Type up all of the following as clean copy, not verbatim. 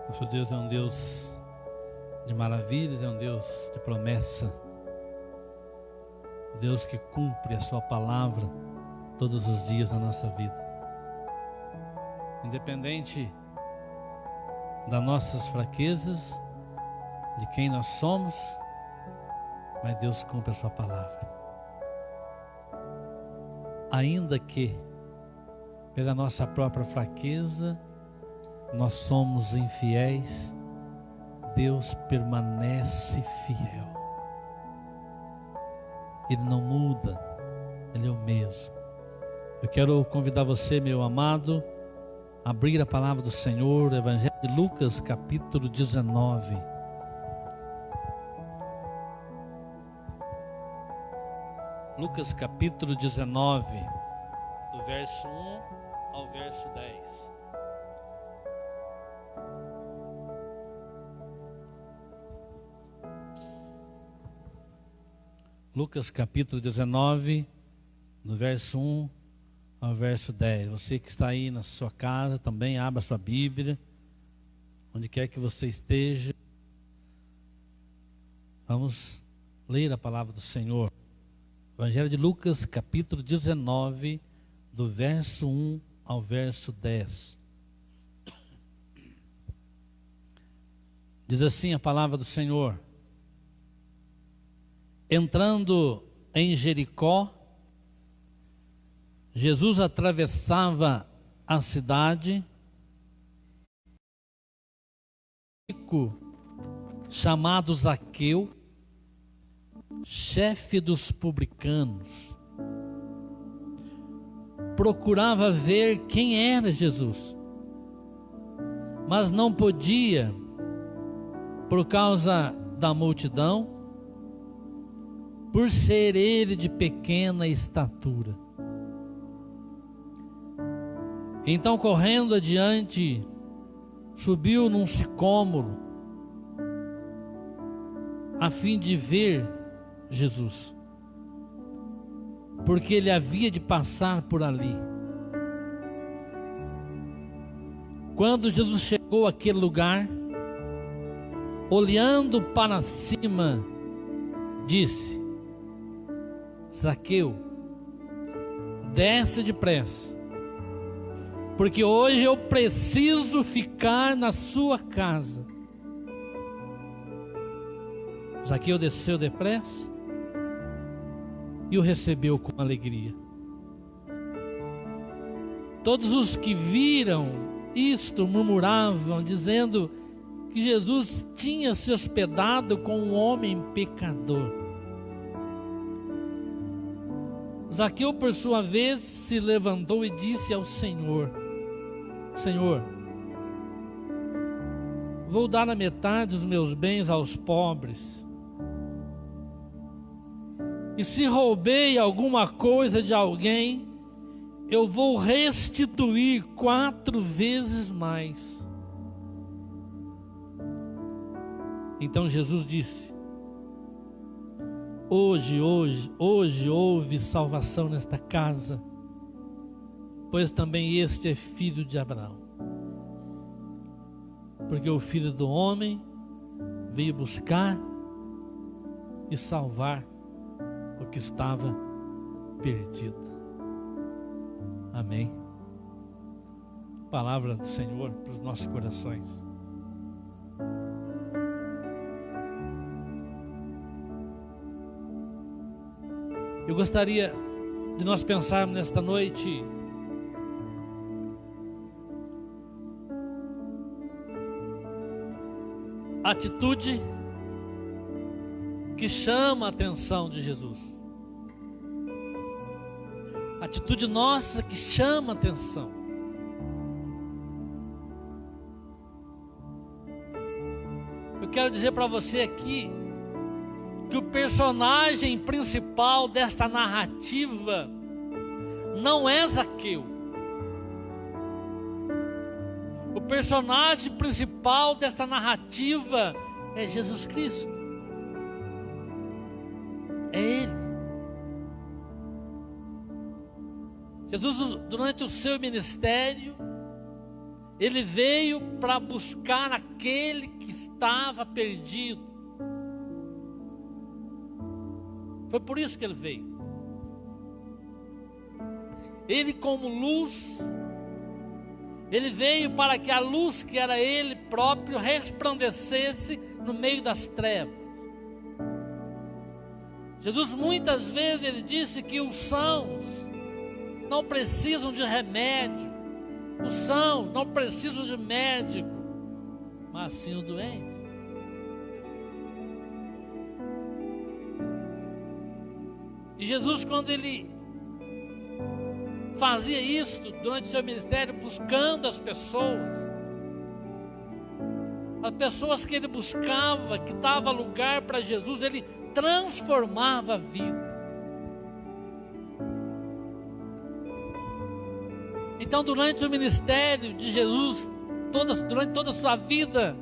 Nosso Deus é um Deus de maravilhas, é um Deus de promessa. Deus que cumpre a sua palavra todos os dias na nossa vida. Independente das nossas fraquezas, de quem nós somos, mas Deus cumpre a sua palavra. Ainda que, pela nossa própria fraqueza, nós somos infiéis, Deus permanece fiel. Ele não muda, Ele é o mesmo. Eu quero convidar você, meu amado, a abrir a palavra do Senhor, Evangelho de Lucas, capítulo 19. Lucas, capítulo 19, do verso 1 ao verso 10. Lucas capítulo 19, do verso 1 ao verso 10. Você que está aí na sua casa, também abra a sua Bíblia, onde quer que você esteja. Vamos ler a palavra do Senhor. Evangelho de Lucas capítulo 19, do verso 1 ao verso 10. Diz assim a palavra do Senhor: entrando em Jericó, Jesus atravessava a cidade. Um rico chamado Zaqueu, chefe dos publicanos, procurava ver quem era Jesus, mas não podia por causa da multidão, por ser ele de pequena estatura. Então, correndo adiante, subiu num sicômoro, a fim de ver Jesus, porque ele havia de passar por ali. Quando Jesus chegou àquele lugar, olhando para cima, disse: Zaqueu, desce depressa, porque hoje eu preciso ficar na sua casa. Zaqueu desceu depressa e o recebeu com alegria. Todos os que viram isto murmuravam, dizendo que Jesus tinha se hospedado com um homem pecador. Zaqueu, por sua vez, se levantou e disse ao Senhor: Senhor, vou dar a metade dos meus bens aos pobres. E se roubei alguma coisa de alguém, eu vou restituir 4 vezes mais. Então Jesus disse: Hoje houve salvação nesta casa, pois também este é filho de Abraão. Porque o Filho do Homem veio buscar e salvar o que estava perdido. Amém. Palavra do Senhor para os nossos corações. Eu gostaria de nós pensarmos nesta noite a atitude que chama a atenção de Jesus. Atitude nossa que chama a atenção. Eu quero dizer para você aqui que o personagem principal desta narrativa não é Zaqueu. O personagem principal desta narrativa é Jesus Cristo. É Ele. Jesus, durante o seu ministério, Ele veio para buscar aquele que estava perdido. Foi por isso que ele veio. Ele, como luz, ele veio para que a luz que era ele próprio resplandecesse no meio das trevas. Jesus muitas vezes ele disse que os sãos não precisam de remédio, os sãos não precisam de médico, mas sim os doentes. E Jesus, quando ele fazia isso durante o seu ministério, buscando as pessoas que ele buscava, que dava lugar para Jesus, ele transformava a vida. Então, durante o ministério de Jesus, durante toda a sua vida,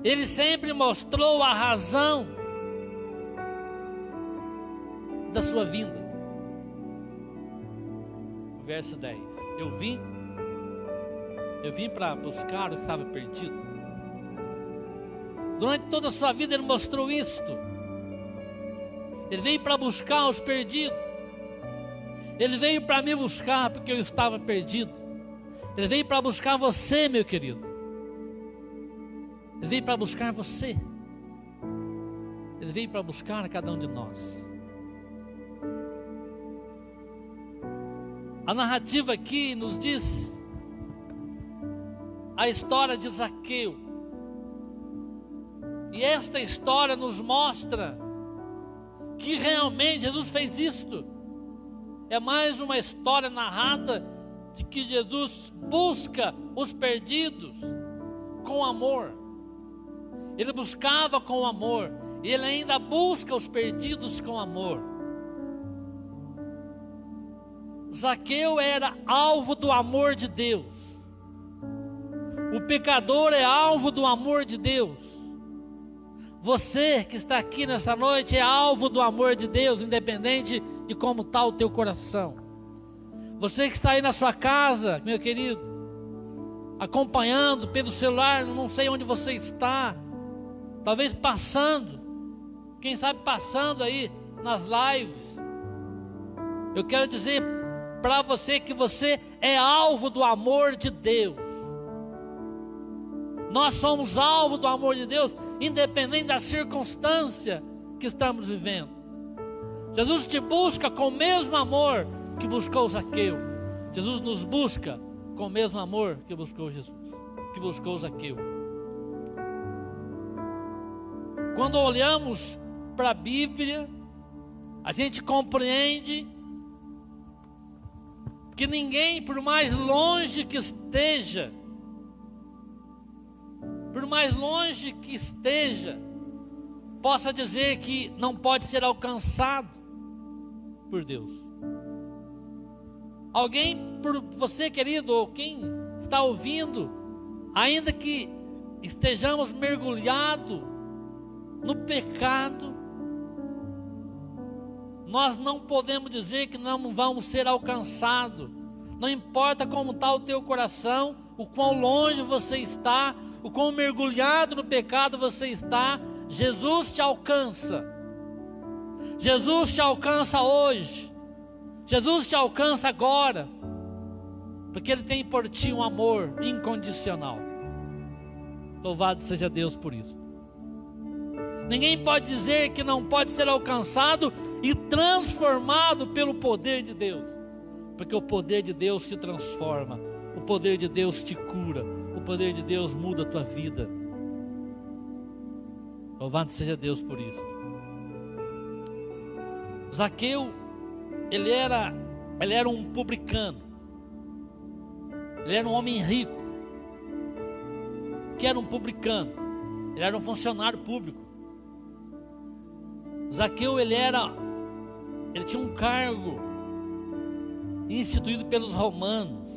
ele sempre mostrou a razão da sua vinda. Verso 10: Eu vim para buscar o que estava perdido. Durante toda a sua vida ele mostrou isto. Ele veio para buscar os perdidos. Ele veio para me buscar porque eu estava perdido. Ele veio para buscar você, meu querido. Ele veio para buscar você. Ele veio para buscar a cada um de nós. A narrativa aqui nos diz a história de Zaqueu. E esta história nos mostra que realmente Jesus fez isto. É mais uma história narrada de que Jesus busca os perdidos com amor. Ele buscava com amor. E ele ainda busca os perdidos com amor. Zaqueu era alvo do amor de Deus. O pecador é alvo do amor de Deus. Você que está aqui nesta noite é alvo do amor de Deus, independente de como está o teu coração. Você que está aí na sua casa, meu querido, acompanhando pelo celular, não sei onde você está, talvez passando, quem sabe passando aí nas lives. Eu quero dizer para você que você é alvo do amor de Deus. Nós somos alvo do amor de Deus, independente da circunstância que estamos vivendo. Jesus te busca com o mesmo amor que buscou Zaqueu. Jesus nos busca com o mesmo amor que buscou Jesus, que buscou Zaqueu. Quando olhamos para a Bíblia, a gente compreende que ninguém, por mais longe que esteja, possa dizer que não pode ser alcançado por Deus. Alguém, por você, querido, ou quem está ouvindo, ainda que estejamos mergulhados no pecado, nós não podemos dizer que não vamos ser alcançados. Não importa como está o teu coração, o quão longe você está, o quão mergulhado no pecado você está, Jesus te alcança. Jesus te alcança hoje. Jesus te alcança agora, porque Ele tem por ti um amor incondicional. Louvado seja Deus por isso. Ninguém pode dizer que não pode ser alcançado e transformado pelo poder de Deus, porque o poder de Deus te transforma, o poder de Deus te cura, o poder de Deus muda a tua vida. Louvado seja Deus por isso. Zaqueu, ele era um publicano, ele era um homem rico, que era um publicano, ele era um funcionário público. Zaqueu, ele tinha um cargo instituído pelos romanos.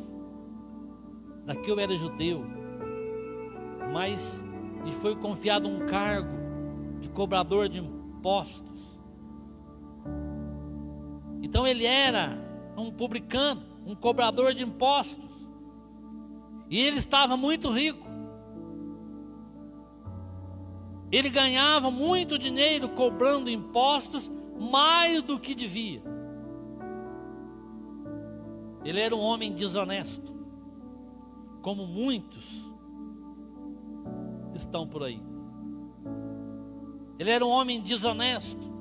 Zaqueu era judeu, mas lhe foi confiado um cargo de cobrador de impostos. Então ele era um publicano, um cobrador de impostos. E ele estava muito rico. Ele ganhava muito dinheiro cobrando impostos, mais do que devia. Ele era um homem desonesto, como muitos estão por aí. Ele era um homem desonesto,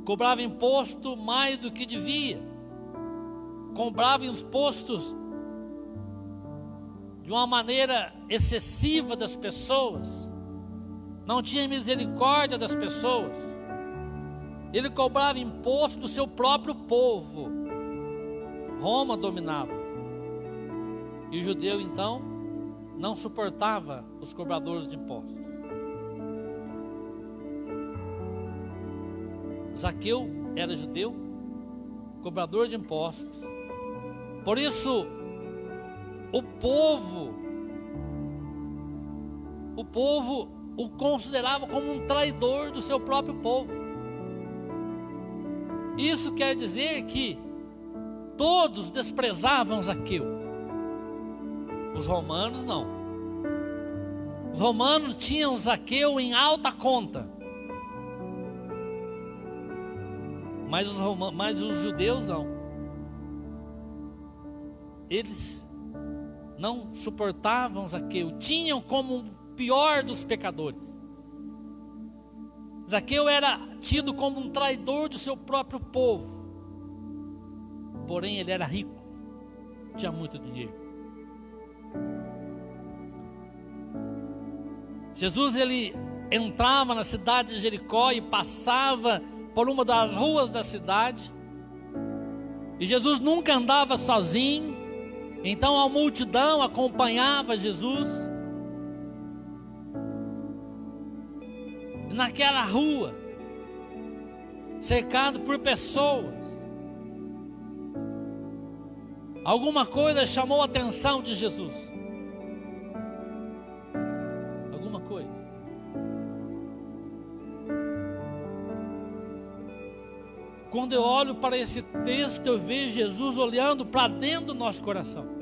cobrava imposto mais do que devia, cobrava impostos de uma maneira excessiva das pessoas, não tinha misericórdia das pessoas. Ele cobrava imposto do seu próprio povo. Roma dominava. E o judeu, então, não suportava os cobradores de impostos. Zaqueu era judeu, cobrador de impostos. Por isso, o povo o considerava como um traidor do seu próprio povo. Isso quer dizer que todos desprezavam Zaqueu. Os romanos não. Os romanos tinham Zaqueu em alta conta. Mas os judeus não. Eles não suportavam Zaqueu. Tinham como o pior dos pecadores. Zaqueu era tido como um traidor do seu próprio povo. Porém, ele era rico, tinha muito dinheiro. Jesus, ele entrava na cidade de Jericó e passava por uma das ruas da cidade. E Jesus nunca andava sozinho. Então a multidão acompanhava Jesus. E naquela rua, cercado por pessoas, alguma coisa chamou a atenção de Jesus. Alguma coisa. Quando eu olho para esse texto, eu vejo Jesus olhando para dentro do nosso coração.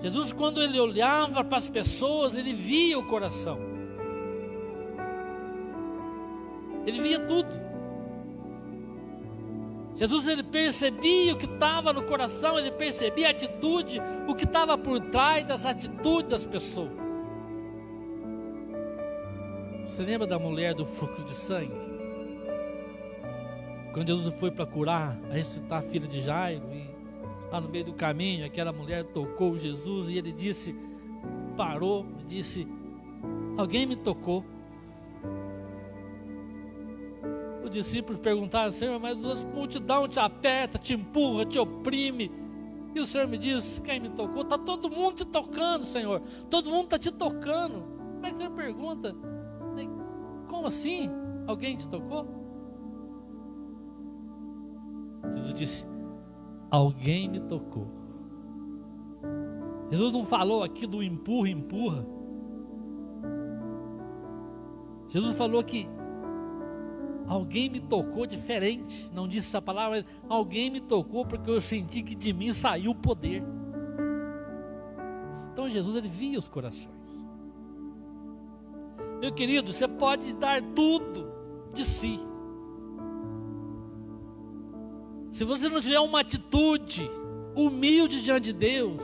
Jesus, quando ele olhava para as pessoas, ele via o coração. Ele via tudo. Jesus, ele percebia o que estava no coração, ele percebia a atitude, o que estava por trás das atitudes das pessoas. Você lembra da mulher do fluxo de sangue? Quando Jesus foi para curar, a ressuscitar a filha de Jairo, e lá no meio do caminho, aquela mulher tocou Jesus e ele disse, parou e disse, alguém me tocou. Os discípulos perguntaram, Senhor, mas a multidão te aperta, te empurra, te oprime. E o Senhor me diz, quem me tocou? Está todo mundo te tocando, Senhor. Todo mundo está te tocando. Como é que o Senhor pergunta? Como assim? Alguém te tocou? Jesus disse, alguém me tocou. Jesus não falou aqui do empurra, empurra. Jesus falou que alguém me tocou diferente. Não disse essa palavra, mas alguém me tocou porque eu senti que de mim saiu o poder. Então Jesus, ele via os corações. Meu querido, você pode dar tudo de si. Se você não tiver uma atitude humilde diante de Deus,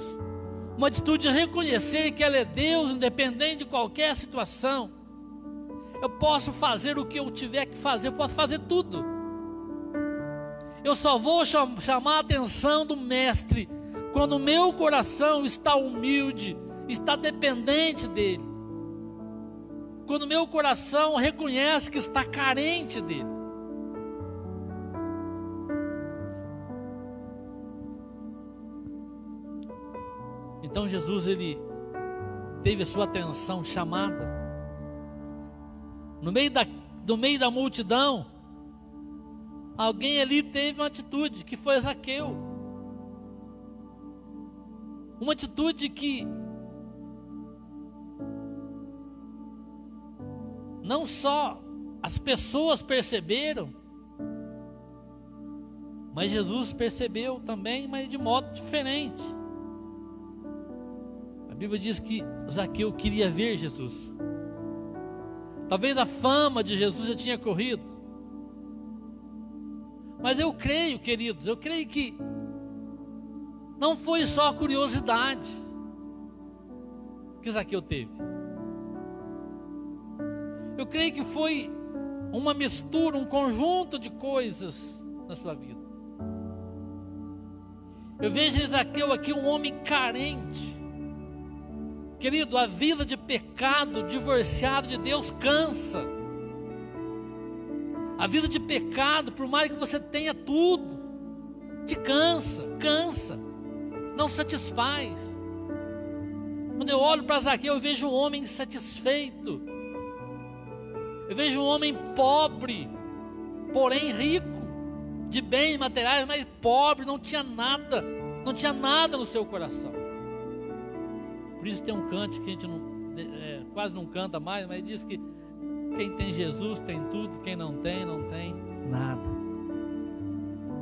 uma atitude de reconhecer que Ele é Deus, independente de qualquer situação, eu posso fazer o que eu tiver que fazer, eu posso fazer tudo. Eu só vou chamar a atenção do Mestre quando o meu coração está humilde, está dependente dEle. Quando o meu coração reconhece que está carente dEle. Então Jesus, ele teve a sua atenção chamada. No meio da multidão, alguém ali teve uma atitude, que foi Zaqueu. Uma atitude que não só as pessoas perceberam, Mas Jesus percebeu também, mas de modo diferente. A Bíblia diz que Zaqueu queria ver Jesus. Talvez a fama de Jesus já tinha corrido. Mas eu creio, queridos, eu creio que não foi só a curiosidade que Zaqueu teve. Eu creio que foi uma mistura, um conjunto de coisas na sua vida. Eu vejo em Zaqueu aqui um homem carente. Querido, a vida de pecado, divorciado de Deus, cansa. A vida de pecado, por mais que você tenha tudo, te cansa, não satisfaz. Quando eu olho para Zaqueu, eu vejo um homem insatisfeito. Eu vejo um homem pobre, porém rico, de bens materiais, mas pobre, não tinha nada no seu coração. Por isso tem um cântico que a gente quase não canta mais, mas diz que quem tem Jesus tem tudo, quem não tem nada.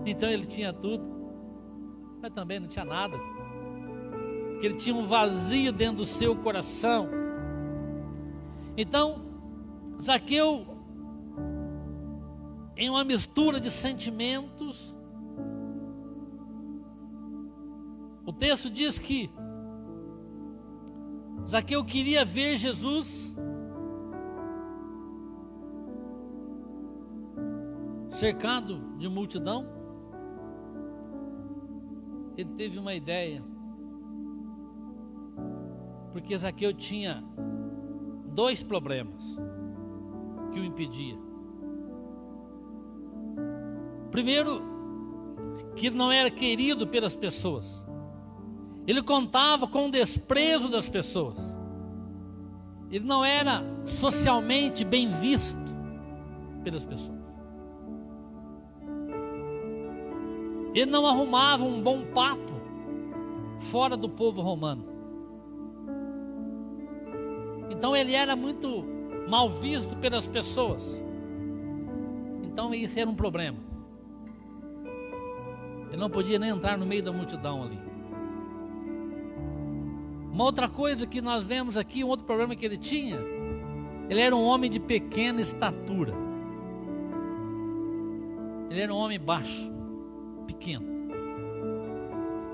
Então ele tinha tudo, mas também não tinha nada, porque ele tinha um vazio dentro do seu coração. Então Zaqueu, em uma mistura de sentimentos, o texto diz que Zaqueu queria ver Jesus, cercado de multidão. Ele teve uma ideia, porque Zaqueu tinha 2 problemas que o impedia. Primeiro, que ele não era querido pelas pessoas. Ele contava com o desprezo das pessoas. Ele não era socialmente bem visto pelas pessoas. Ele não arrumava um bom papo fora do povo romano. Então ele era muito mal visto pelas pessoas. Então isso era um problema. Ele não podia nem entrar no meio da multidão ali. Uma outra coisa que nós vemos aqui, um outro problema que ele tinha, ele era um homem de pequena estatura. Ele era um homem baixo, pequeno.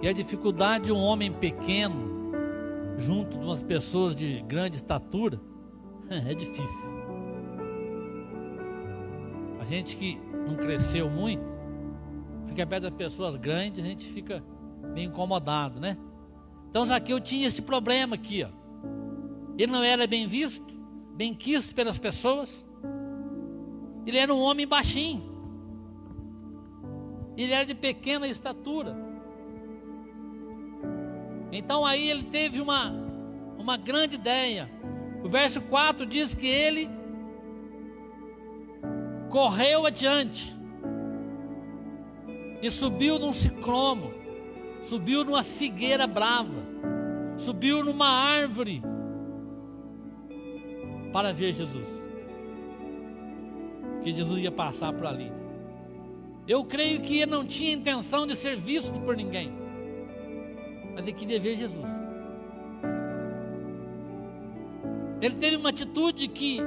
E a dificuldade de um homem pequeno junto de umas pessoas de grande estatura é difícil. A gente que não cresceu muito, fica perto das pessoas grandes, a gente fica meio incomodado, né? Então Zaqueu tinha esse problema aqui, ó. Ele não era bem visto, bem quisto pelas pessoas. Ele era um homem baixinho. Ele era de pequena estatura. Então aí ele teve uma grande ideia. O verso 4 diz que ele correu adiante e subiu num sicromo, subiu numa figueira brava, subiu numa árvore para ver Jesus, que Jesus ia passar por ali. Eu creio que ele não tinha intenção de ser visto por ninguém, mas ele queria ver Jesus. Ele teve uma atitude que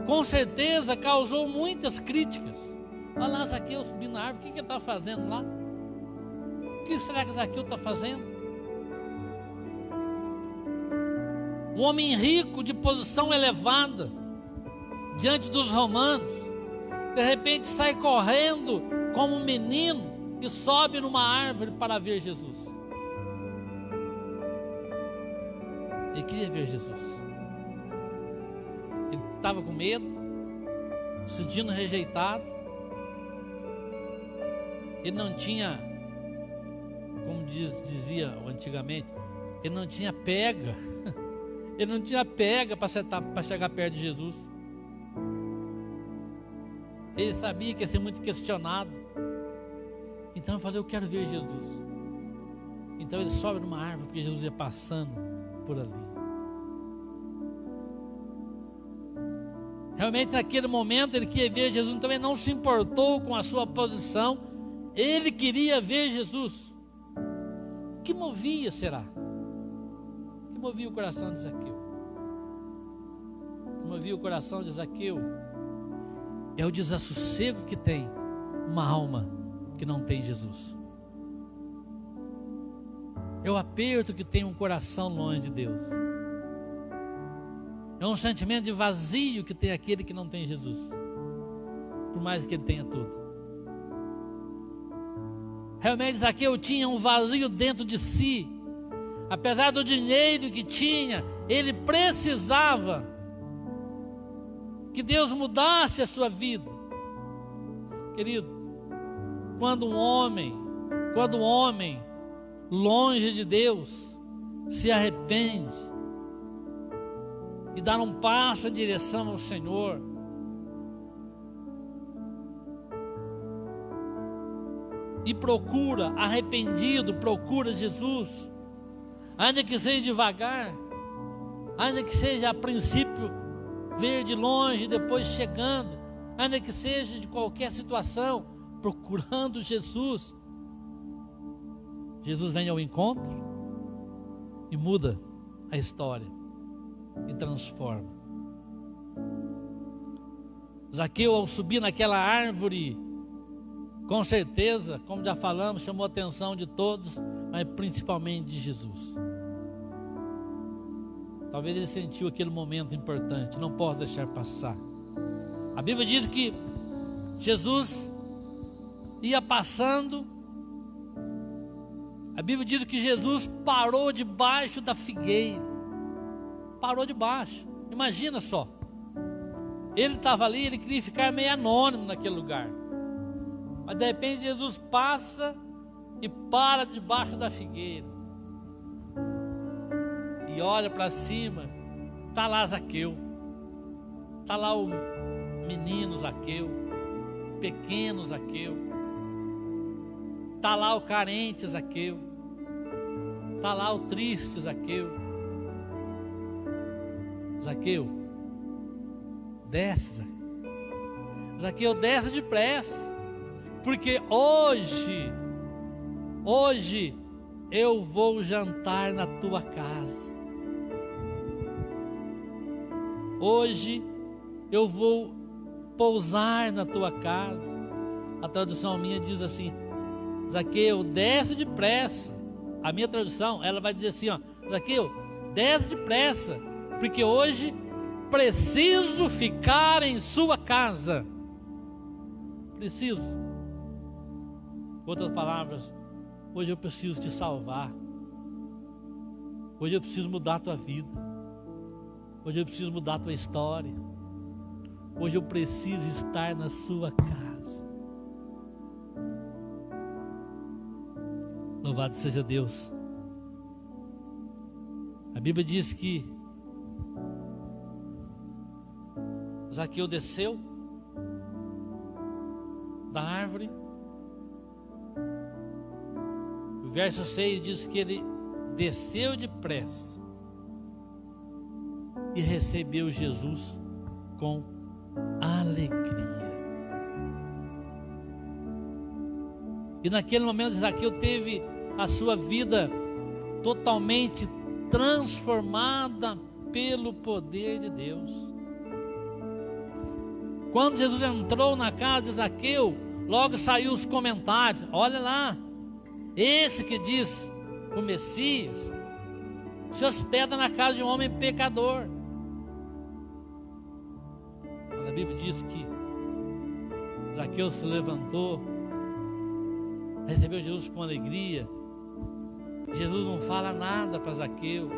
com certeza causou muitas críticas. Olha lá, Zaqueu subindo na árvore, o que ele está fazendo lá? O que será que Zaqueu está fazendo? Um homem rico, de posição elevada, diante dos romanos, de repente sai correndo como um menino e sobe numa árvore para ver Jesus. Ele queria ver Jesus. Ele estava com medo, se sentindo rejeitado. Ele não tinha, como dizia antigamente, ele não tinha pega. Ele não tinha pega para chegar perto de Jesus. Ele sabia que ia ser muito questionado. Então eu falei, eu quero ver Jesus. Então ele sobe numa árvore, porque Jesus ia passando por ali. Realmente naquele momento ele queria ver Jesus, então ele não se importou com a sua posição Ele queria ver Jesus. O que movia, será? O que movia o coração de Zaqueu? O que movia o coração de Zaqueu é o desassossego que tem uma alma que não tem Jesus. É o aperto que tem um coração longe de Deus. É um sentimento de vazio que tem aquele que não tem Jesus, por mais que ele tenha tudo. Realmente Zaqueu tinha um vazio dentro de si. Apesar do dinheiro que tinha, ele precisava que Deus mudasse a sua vida. Querido, quando um homem longe de Deus se arrepende e dá um passo em direção ao Senhor, e procura, arrependido, procura Jesus, ainda que seja devagar, ainda que seja a princípio ver de longe, depois chegando, ainda que seja de qualquer situação, procurando Jesus, Jesus vem ao encontro e muda a história e transforma. Zaqueu, ao subir naquela árvore, com certeza, como já falamos, chamou a atenção de todos, mas principalmente de Jesus. Talvez ele sentiu aquele momento importante, não posso deixar passar. A Bíblia diz que Jesus ia passando. A Bíblia diz que Jesus parou debaixo da figueira. Parou debaixo. Imagina só. Ele estava ali, ele queria ficar meio anônimo naquele lugar. Mas de repente Jesus passa e para debaixo da figueira. E olha para cima, está lá Zaqueu. Está lá o menino Zaqueu, pequeno Zaqueu. Está lá o carente Zaqueu. Está lá o triste Zaqueu. Zaqueu, desce, Zaqueu. Zaqueu, desce depressa. Porque hoje eu vou jantar na tua casa. Hoje eu vou pousar na tua casa. A tradução minha diz assim: Zaqueu, desce depressa. A minha tradução, ela vai dizer assim, ó: Zaqueu, desce depressa, porque hoje preciso ficar em sua casa. Preciso. Outras palavras, hoje eu preciso te salvar. Hoje eu preciso mudar a tua vida. Hoje eu preciso mudar a tua história. Hoje eu preciso estar na sua casa. Louvado seja Deus. A Bíblia diz que Zaqueu desceu da árvore. O verso 6 diz que ele desceu depressa e recebeu Jesus com alegria. E naquele momento Zaqueu teve a sua vida totalmente transformada pelo poder de Deus. Quando Jesus entrou na casa de Zaqueu, logo saiu os comentários: olha lá, esse que diz o Messias se hospeda na casa de um homem pecador. A Bíblia diz que Zaqueu se levantou, recebeu Jesus com alegria. Jesus não fala nada para Zaqueu.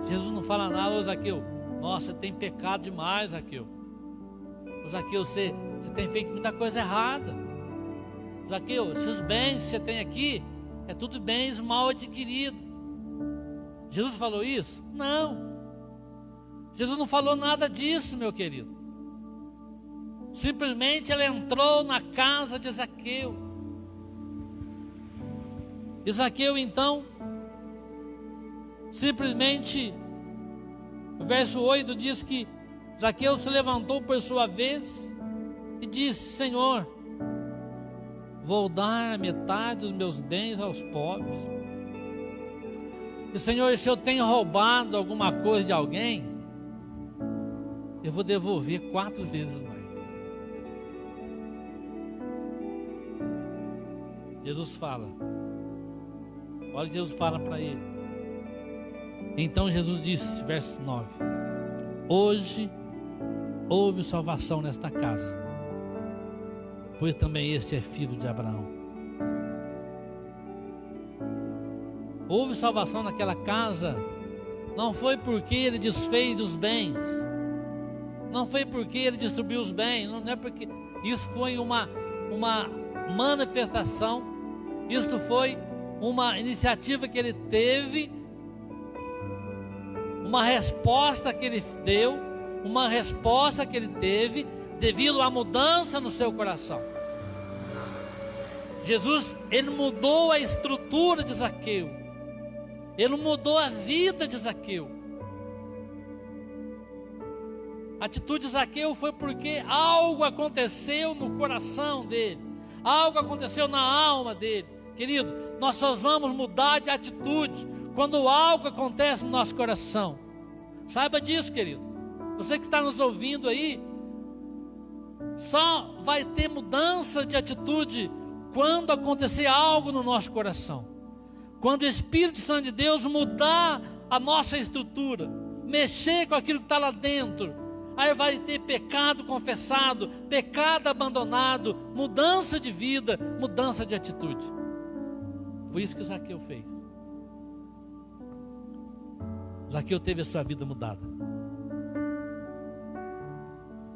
Jesus não fala nada: ô Zaqueu, nossa, você tem pecado demais, Zaqueu. Ô Zaqueu, você tem feito muita coisa errada. Zaqueu, esses bens que você tem aqui é tudo bens mal adquiridos. Jesus falou isso? Não. Jesus não falou nada disso, meu querido. Simplesmente ele entrou na casa de Zaqueu. E Zaqueu então, simplesmente, o verso 8 diz que Zaqueu se levantou por sua vez e disse: Senhor, vou dar a metade dos meus bens aos pobres. E Senhor, se eu tenho roubado alguma coisa de alguém, eu vou devolver 4 vezes mais. Jesus fala, olha o que Jesus fala para ele. Então Jesus disse, verso 9: hoje houve salvação nesta casa, pois também este é filho de Abraão. Houve salvação naquela casa, não foi porque ele desfez os bens, não foi porque ele distribuiu os bens, não é porque isso foi uma manifestação, isso foi uma iniciativa que ele teve, uma resposta que ele deu, uma resposta que ele teve devido à mudança no seu coração. Jesus, ele mudou a estrutura de Zaqueu, ele mudou a vida de Zaqueu. A atitude de Zaqueu foi porque algo aconteceu no coração dele, algo aconteceu na alma dele. Querido, nós só vamos mudar de atitude quando algo acontece no nosso coração. Saiba disso, querido. Você que está nos ouvindo aí, só vai ter mudança de atitude quando acontecer algo no nosso coração. Quando o Espírito Santo de Deus mudar a nossa estrutura, mexer com aquilo que está lá dentro, aí vai ter pecado confessado, pecado abandonado, mudança de vida, mudança de atitude. Foi isso que Zaqueu fez. Zaqueu teve a sua vida mudada.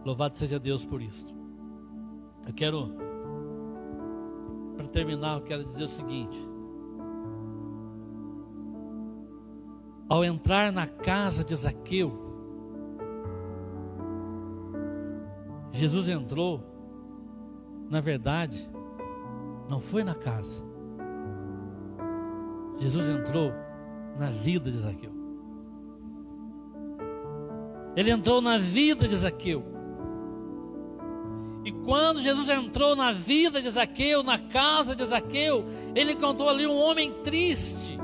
Louvado seja Deus por isso. Para terminar, eu quero dizer o seguinte: ao entrar na casa de Zaqueu, Jesus entrou, na verdade, não foi na casa. Jesus entrou na vida de Zaqueu. Ele entrou na vida de Zaqueu. E quando Jesus entrou na vida de Zaqueu, na casa de Zaqueu, ele encontrou ali um homem triste.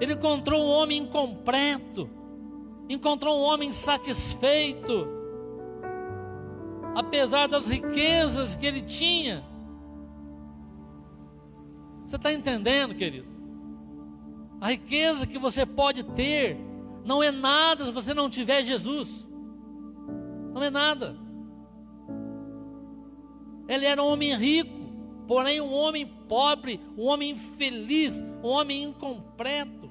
Ele encontrou um homem incompleto. Encontrou um homem insatisfeito. Apesar das riquezas que ele tinha. Você está entendendo, querido? A riqueza que você pode ter não é nada se você não tiver Jesus. Não é nada. Ele era um homem rico, porém um homem pobre, um homem infeliz, um homem incompleto.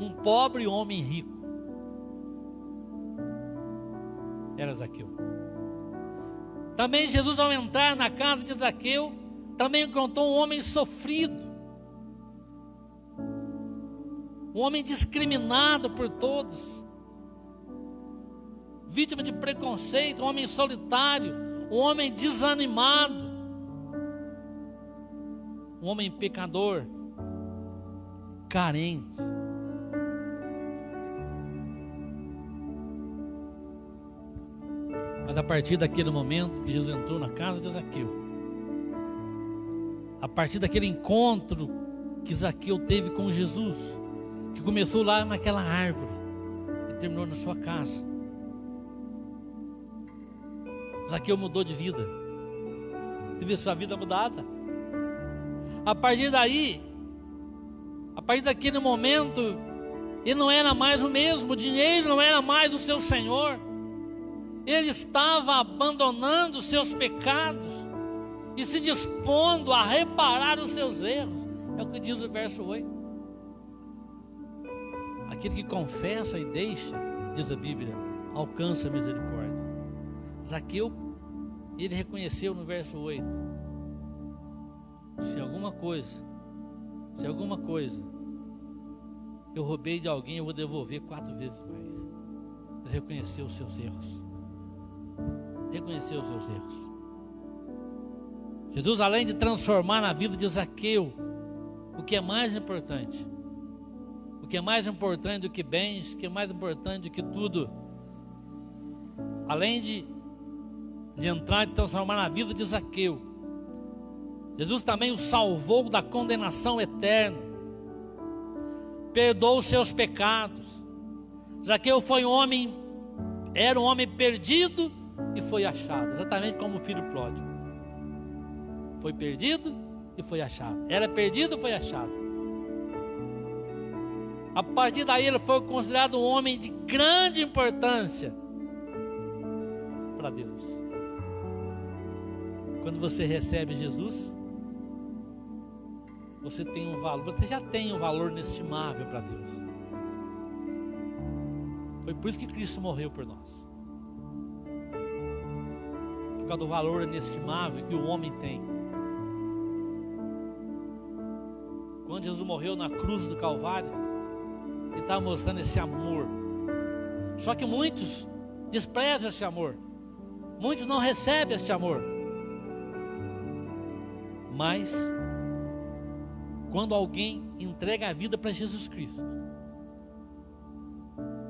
Um pobre homem rico. Era Zaqueu. Também Jesus, ao entrar na casa de Zaqueu, também encontrou um homem sofrido, um homem discriminado por todos, vítima de preconceito, um homem solitário, um homem desanimado, um homem pecador, carente. Mas a partir daquele momento que Jesus entrou na casa de Zaqueu, a partir daquele encontro que Zaqueu teve com Jesus, que começou lá naquela árvore e terminou na sua casa, Zaqueu mudou de vida. Teve sua vida mudada. A partir daí, a partir daquele momento, ele não era mais o mesmo, o dinheiro não era mais o seu senhor. Ele estava abandonando os seus pecados e se dispondo a reparar os seus erros. É o que diz o verso 8. Aquele que confessa e deixa, diz a Bíblia, alcança a misericórdia. Zaqueu, ele reconheceu no verso 8: se alguma coisa eu roubei de alguém, eu vou devolver 4 vezes mais. Ele reconheceu os seus erros. Reconheceu os seus erros. Jesus, além de transformar na vida de Zaqueu, o que é mais importante, o que é mais importante do que bens, o que é mais importante do que tudo, além de de entrar e transformar na vida de Zaqueu. Jesus também o salvou da condenação eterna, perdoou os seus pecados. Zaqueu era um homem perdido e foi achado, exatamente como o filho pródigo. Foi perdido e foi achado. Era perdido e foi achado. A partir daí ele foi considerado um homem de grande importância para Deus. Quando você recebe Jesus, você tem um valor, você já tem um valor inestimável para Deus. Foi por isso que Cristo morreu por nós. Por causa do valor inestimável que o homem tem. Quando Jesus morreu na cruz do Calvário, Ele estava mostrando esse amor. Só que muitos desprezam esse amor. Muitos não recebem esse amor. Mas quando alguém entrega a vida para Jesus Cristo,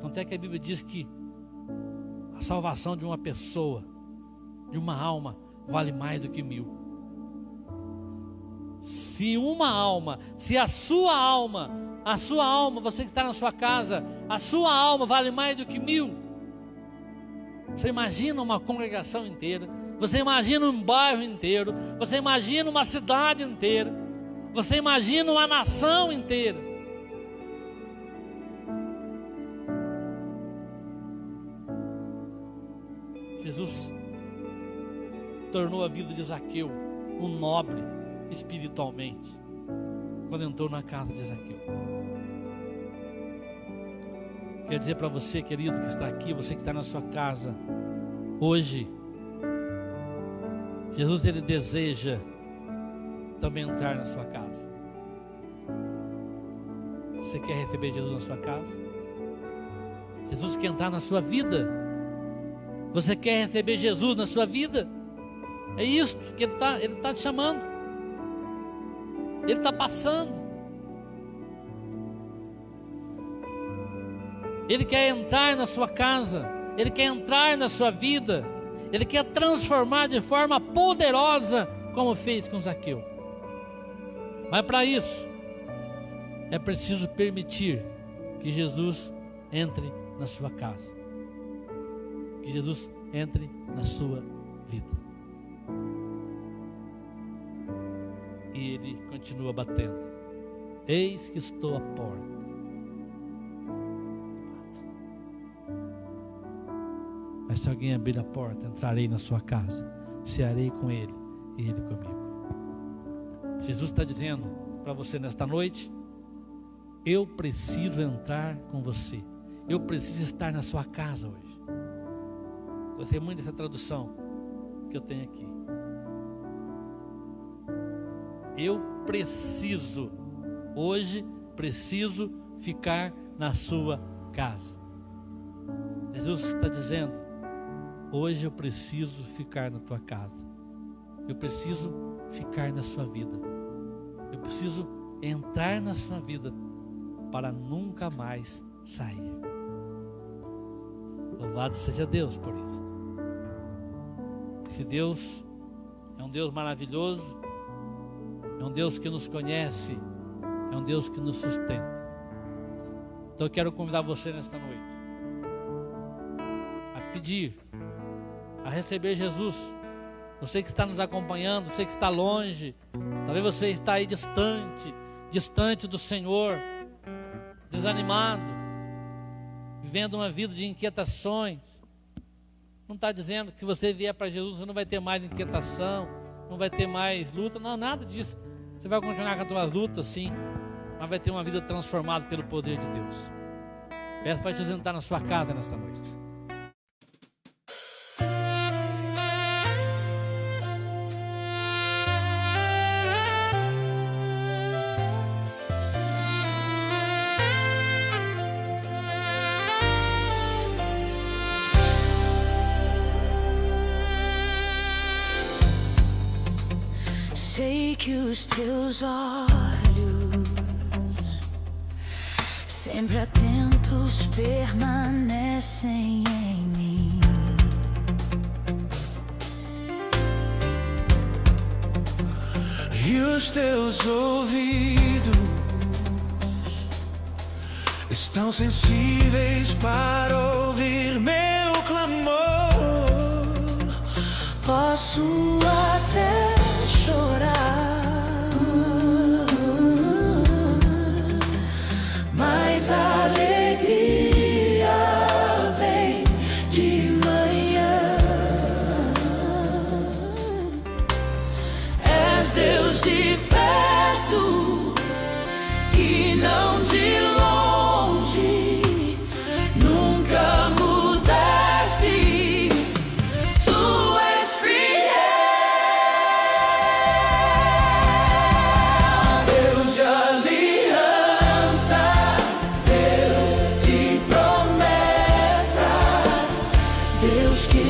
tanto é que a Bíblia diz que a salvação de uma pessoa, de uma alma, vale mais do que 1000. Se a sua alma, você que está na sua casa, a sua alma vale mais do que 1000. Você imagina uma congregação inteira, você imagina um bairro inteiro, você imagina uma cidade inteira, você imagina uma nação inteira. Jesus tornou a vida de Zaqueu um nobre espiritualmente, quando entrou na casa de Zaqueu. Quer dizer para você, querido, que está aqui, você que está na sua casa hoje, Jesus, Ele deseja também entrar na sua casa. Você quer receber Jesus na sua casa? Jesus quer entrar na sua vida. Você quer receber Jesus na sua vida? É isso que Ele está te chamando. Ele está passando. Ele quer entrar na sua casa. Ele quer entrar na sua vida. Ele quer transformar de forma poderosa, como fez com Zaqueu. Mas para isso, é preciso permitir que Jesus entre na sua casa. Que Jesus entre na sua vida. E Ele continua batendo. Eis que estou à porta. Mas se alguém abrir a porta, entrarei na sua casa, cearei com ele e ele comigo. Jesus está dizendo para você nesta noite: eu preciso entrar com você. Eu preciso estar na sua casa hoje. Gostei muito dessa tradução que eu tenho aqui. Eu preciso, hoje preciso ficar na sua casa. Jesus está dizendo: hoje eu preciso ficar na tua casa. Eu preciso ficar na sua vida. Eu preciso entrar na sua vida para nunca mais sair. Louvado seja Deus por isso. Esse Deus é um Deus maravilhoso. É um Deus que nos conhece. É um Deus que nos sustenta. Então eu quero convidar você nesta noite a pedir, a receber Jesus. Você que está nos acompanhando, você que está longe, talvez você está aí distante do Senhor, desanimado, vivendo uma vida de inquietações. Não está dizendo que se você vier para Jesus, você não vai ter mais inquietação, não vai ter mais luta, não, nada disso. Você vai continuar com as suas lutas, sim, mas vai ter uma vida transformada pelo poder de Deus. Peço para Jesus entrar na sua casa nesta noite. Sei que os teus olhos, sempre atentos, permanecem em mim. os teus ouvidos estão sensíveis para ouvir meu clamor. Posso até chorar, mas a alegria vem de manhã. És Deus de perto e não de longe, nunca mudaste. Tu és fiel, Deus de aliança, Deus de promessas, Deus que